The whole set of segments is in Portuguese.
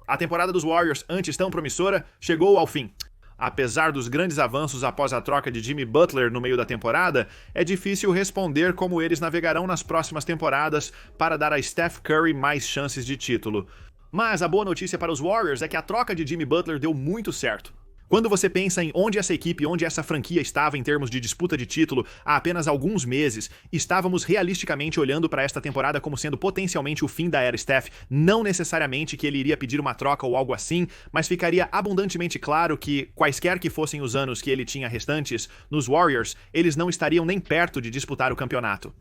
A temporada dos Warriors, antes tão promissora, chegou ao fim. Apesar dos grandes avanços após a troca de Jimmy Butler no meio da temporada, é difícil responder como eles navegarão nas próximas temporadas para dar a Steph Curry mais chances de título. Mas a boa notícia para os Warriors é que a troca de Jimmy Butler deu muito certo. Quando você pensa em onde essa equipe, onde essa franquia estava em termos de disputa de título há apenas alguns meses, estávamos realisticamente olhando para esta temporada como sendo potencialmente o fim da era Steph. Não necessariamente que ele iria pedir uma troca ou algo assim, mas ficaria abundantemente claro que, quaisquer que fossem os anos que ele tinha restantes, nos Warriors, eles não estariam nem perto de disputar o campeonato.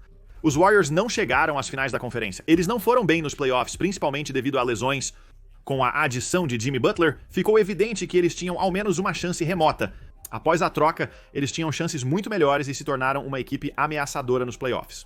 Os Warriors não chegaram às finais da conferência. Eles não foram bem nos playoffs, principalmente devido a lesões. Com a adição de Jimmy Butler, ficou evidente que eles tinham ao menos uma chance remota. Após a troca, eles tinham chances muito melhores e se tornaram uma equipe ameaçadora nos playoffs.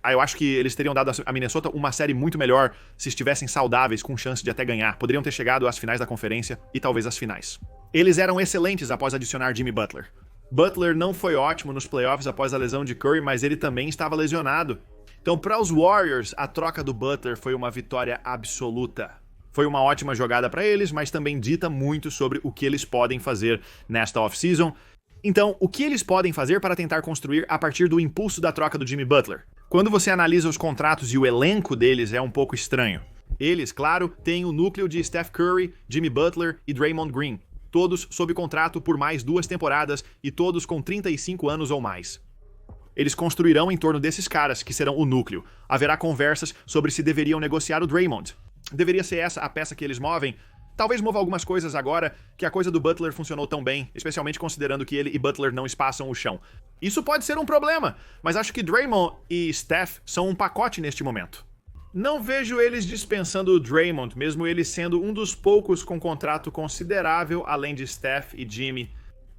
Eu acho que eles teriam dado a Minnesota uma série muito melhor se estivessem saudáveis, com chance de até ganhar. Poderiam ter chegado às finais da conferência e talvez às finais. Eles eram excelentes após adicionar Jimmy Butler. Butler não foi ótimo nos playoffs após a lesão de Curry, mas ele também estava lesionado. Então, para os Warriors, a troca do Butler foi uma vitória absoluta. Foi uma ótima jogada para eles, mas também dita muito sobre o que eles podem fazer nesta off-season. Então, o que eles podem fazer para tentar construir a partir do impulso da troca do Jimmy Butler? Quando você analisa os contratos e o elenco deles, é um pouco estranho. Eles, claro, têm o núcleo de Steph Curry, Jimmy Butler e Draymond Green, todos sob contrato por mais 2 temporadas e todos com 35 anos ou mais. Eles construirão em torno desses caras, que serão o núcleo. Haverá conversas sobre se deveriam negociar o Draymond. Deveria ser essa a peça que eles movem. Talvez mova algumas coisas agora, que a coisa do Butler funcionou tão bem, especialmente considerando que ele e Butler não espaçam o chão. Isso pode ser um problema, mas acho que Draymond e Steph são um pacote neste momento. Não vejo eles dispensando o Draymond, mesmo ele sendo um dos poucos com contrato considerável, além de Steph e Jimmy.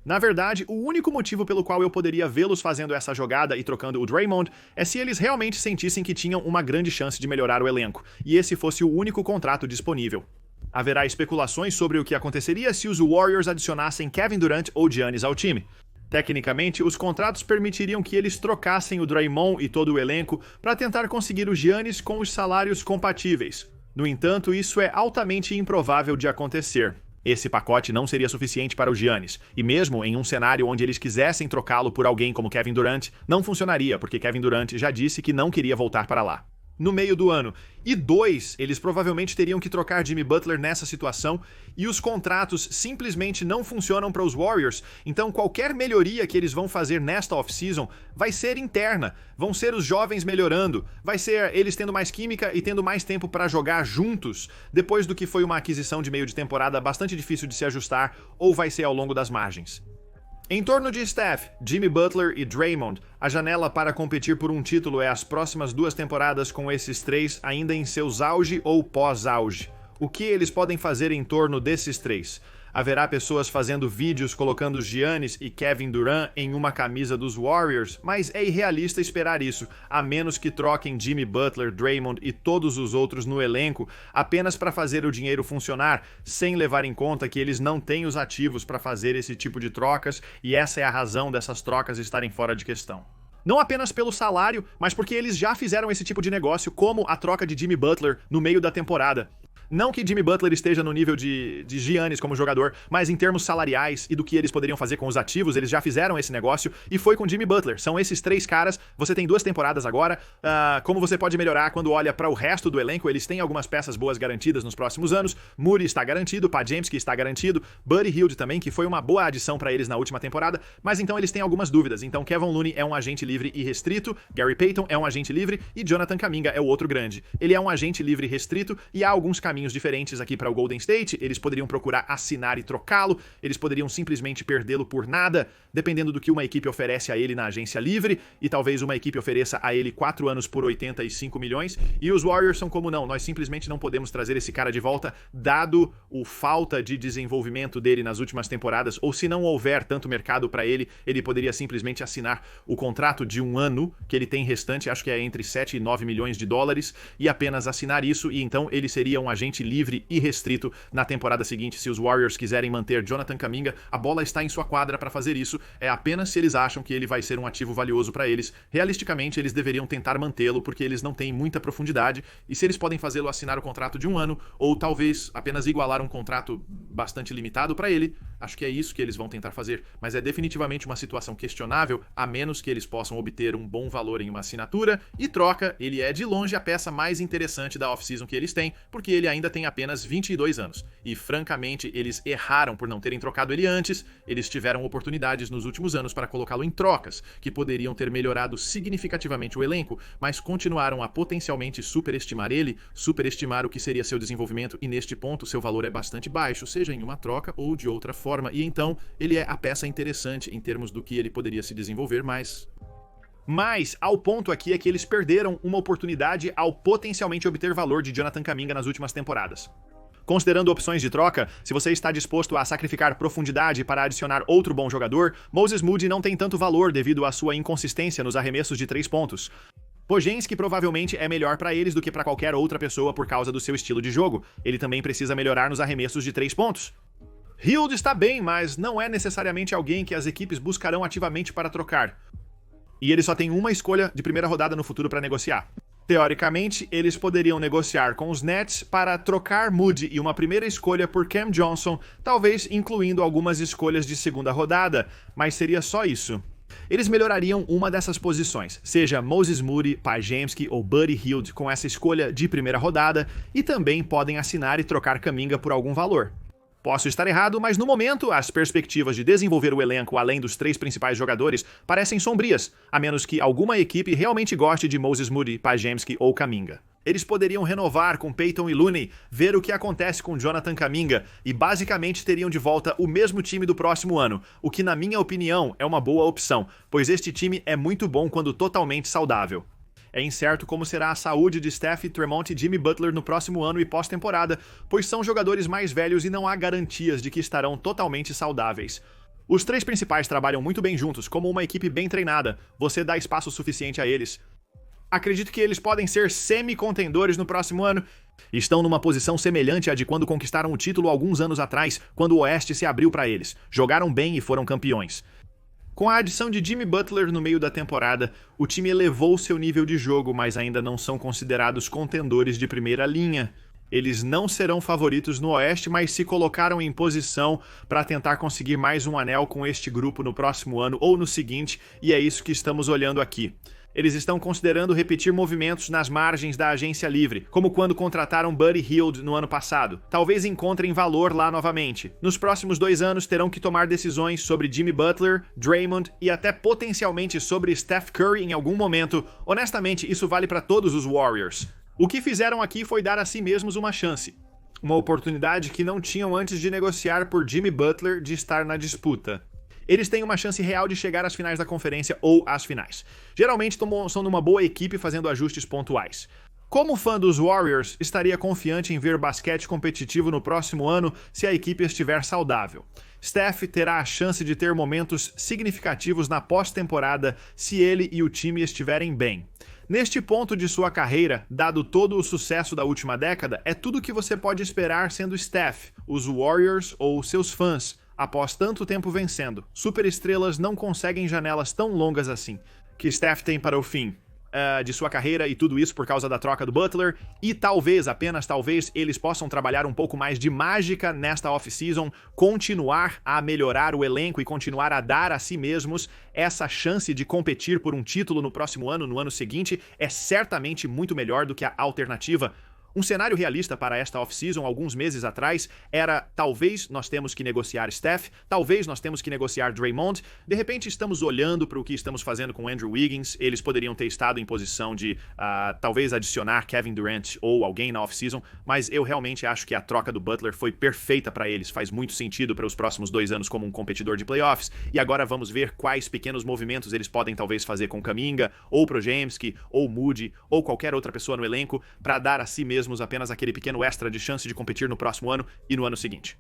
Na verdade, o único motivo pelo qual eu poderia vê-los fazendo essa jogada e trocando o Draymond é se eles realmente sentissem que tinham uma grande chance de melhorar o elenco, e esse fosse o único contrato disponível. Haverá especulações sobre o que aconteceria se os Warriors adicionassem Kevin Durant ou Giannis ao time. Tecnicamente, os contratos permitiriam que eles trocassem o Draymond e todo o elenco para tentar conseguir o Giannis com os salários compatíveis. No entanto, isso é altamente improvável de acontecer. Esse pacote não seria suficiente para o Giannis, e mesmo em um cenário onde eles quisessem trocá-lo por alguém como Kevin Durant, não funcionaria, porque Kevin Durant já disse que não queria voltar para lá. No meio do ano. E 2, eles provavelmente teriam que trocar Jimmy Butler nessa situação, e os contratos simplesmente não funcionam para os Warriors, então qualquer melhoria que eles vão fazer nesta off-season vai ser interna, vão ser os jovens melhorando, vai ser eles tendo mais química e tendo mais tempo para jogar juntos, depois do que foi uma aquisição de meio de temporada bastante difícil de se ajustar, ou vai ser ao longo das margens. Em torno de Steph, Jimmy Butler e Draymond, a janela para competir por um título é as próximas 2 temporadas com esses 3 ainda em seus auge ou pós-auge. O que eles podem fazer em torno desses 3? Haverá pessoas fazendo vídeos colocando Giannis e Kevin Durant em uma camisa dos Warriors, mas é irrealista esperar isso, a menos que troquem Jimmy Butler, Draymond e todos os outros no elenco apenas para fazer o dinheiro funcionar, sem levar em conta que eles não têm os ativos para fazer esse tipo de trocas, e essa é a razão dessas trocas estarem fora de questão. Não apenas pelo salário, mas porque eles já fizeram esse tipo de negócio, como a troca de Jimmy Butler no meio da temporada. Não que Jimmy Butler esteja no nível de Giannis como jogador, mas em termos salariais e do que eles poderiam fazer com os ativos, eles já fizeram esse negócio e foi com Jimmy Butler. São esses 3 caras, você tem 2 temporadas agora, como você pode melhorar quando olha para o resto do elenco, eles têm algumas peças boas garantidas nos próximos anos, Moody está garantido, Pat James que está garantido, Buddy Hield também, que foi uma boa adição para eles na última temporada, mas então eles têm algumas dúvidas. Então Kevon Looney é um agente livre e restrito, Gary Payton é um agente livre e Jonathan Kuminga é o outro grande. Ele é um agente livre e restrito e há alguns caminhos diferentes aqui para o Golden State, eles poderiam procurar assinar e trocá-lo, eles poderiam simplesmente perdê-lo por nada, dependendo do que uma equipe oferece a ele na agência livre, e talvez uma equipe ofereça a ele 4 anos por 85 milhões, e os Warriors são como não, nós simplesmente não podemos trazer esse cara de volta, dado o falta de desenvolvimento dele nas últimas temporadas, ou se não houver tanto mercado para ele, ele poderia simplesmente assinar o contrato de 1 ano, que ele tem restante, acho que é entre 7 e 9 milhões de dólares, e apenas assinar isso, e então ele seria um agente agente livre e restrito na temporada seguinte. Se os Warriors quiserem manter Jonathan Kuminga, a bola está em sua quadra para fazer isso. É apenas se eles acham que ele vai ser um ativo valioso para eles. Realisticamente, eles deveriam tentar mantê-lo, porque eles não têm muita profundidade. E se eles podem fazê-lo assinar o contrato de 1 ano, ou talvez apenas igualar um contrato bastante limitado para ele, acho que é isso que eles vão tentar fazer. Mas é definitivamente uma situação questionável, a menos que eles possam obter um bom valor em uma assinatura. E troca, ele é de longe a peça mais interessante da off-season que eles têm, porque ele ainda tem apenas 22 anos. E francamente, eles erraram por não terem trocado ele antes. Eles tiveram oportunidades nos últimos anos para colocá-lo em trocas, que poderiam ter melhorado significativamente o elenco, mas continuaram a potencialmente superestimar ele, superestimar o que seria seu desenvolvimento, e neste ponto seu valor é bastante baixo, seja em uma troca ou de outra forma. E então, ele é a peça interessante em termos do que ele poderia se desenvolver mais. Mas, ao ponto aqui é que eles perderam uma oportunidade ao potencialmente obter valor de Jonathan Kuminga nas últimas temporadas. Considerando opções de troca, se você está disposto a sacrificar profundidade para adicionar outro bom jogador, Moses Moody não tem tanto valor devido à sua inconsistência nos arremessos de 3 pontos. Pojenski provavelmente é melhor para eles do que para qualquer outra pessoa por causa do seu estilo de jogo. Ele também precisa melhorar nos arremessos de 3 pontos. Hield está bem, mas não é necessariamente alguém que as equipes buscarão ativamente para trocar. E ele só tem uma escolha de primeira rodada no futuro para negociar. Teoricamente, eles poderiam negociar com os Nets para trocar Moody e uma primeira escolha por Cam Johnson, talvez incluindo algumas escolhas de segunda rodada, mas seria só isso. Eles melhorariam uma dessas posições, seja Moses Moody, Podziemski ou Buddy Hield, com essa escolha de primeira rodada, e também podem assinar e trocar Kuminga por algum valor. Posso estar errado, mas no momento, as perspectivas de desenvolver o elenco além dos 3 principais jogadores parecem sombrias, a menos que alguma equipe realmente goste de Moses Moody, Podziemski ou Kuminga. Eles poderiam renovar com Peyton e Looney, ver o que acontece com Jonathan Kuminga e basicamente teriam de volta o mesmo time do próximo ano, o que na minha opinião é uma boa opção, pois este time é muito bom quando totalmente saudável. É incerto como será a saúde de Steph, Tremont e Jimmy Butler no próximo ano e pós-temporada, pois são jogadores mais velhos e não há garantias de que estarão totalmente saudáveis. Os 3 principais trabalham muito bem juntos, como uma equipe bem treinada. Você dá espaço suficiente a eles. Acredito que eles podem ser semi-contendores no próximo ano. Estão numa posição semelhante à de quando conquistaram o título alguns anos atrás, quando o Oeste se abriu para eles. Jogaram bem e foram campeões. Com a adição de Jimmy Butler no meio da temporada, o time elevou seu nível de jogo, mas ainda não são considerados contendores de primeira linha. Eles não serão favoritos no Oeste, mas se colocaram em posição para tentar conseguir mais um anel com este grupo no próximo ano ou no seguinte, e é isso que estamos olhando aqui. Eles estão considerando repetir movimentos nas margens da agência livre, como quando contrataram Buddy Hield no ano passado. Talvez encontrem valor lá novamente. Nos próximos 2 anos terão que tomar decisões sobre Jimmy Butler, Draymond e até potencialmente sobre Steph Curry em algum momento. Honestamente, isso vale para todos os Warriors. O que fizeram aqui foi dar a si mesmos uma chance. Uma oportunidade que não tinham antes de negociar por Jimmy Butler de estar na disputa. Eles têm uma chance real de chegar às finais da conferência ou às finais. Geralmente são numa boa equipe fazendo ajustes pontuais. Como fã dos Warriors, estaria confiante em ver basquete competitivo no próximo ano se a equipe estiver saudável. Steph terá a chance de ter momentos significativos na pós-temporada se ele e o time estiverem bem. Neste ponto de sua carreira, dado todo o sucesso da última década, é tudo o que você pode esperar sendo Steph, os Warriors ou seus fãs. Após tanto tempo vencendo, superestrelas não conseguem janelas tão longas assim, que Steph tem para o fim de sua carreira, e tudo isso por causa da troca do Butler, e talvez, apenas talvez, eles possam trabalhar um pouco mais de mágica nesta off-season, continuar a melhorar o elenco e continuar a dar a si mesmos essa chance de competir por um título no próximo ano, no ano seguinte, é certamente muito melhor do que a alternativa. Um cenário realista para esta off-season, alguns meses atrás, era talvez nós temos que negociar Steph, talvez nós temos que negociar Draymond, de repente estamos olhando para o que estamos fazendo com Andrew Wiggins, eles poderiam ter estado em posição de talvez adicionar Kevin Durant ou alguém na off-season, mas eu realmente acho que a troca do Butler foi perfeita para eles, faz muito sentido para os próximos 2 anos como um competidor de playoffs, e agora vamos ver quais pequenos movimentos eles podem talvez fazer com Kuminga, ou Podziemski, ou Moody, ou qualquer outra pessoa no elenco, para dar a si mesmo apenas aquele pequeno extra de chance de competir no próximo ano e no ano seguinte.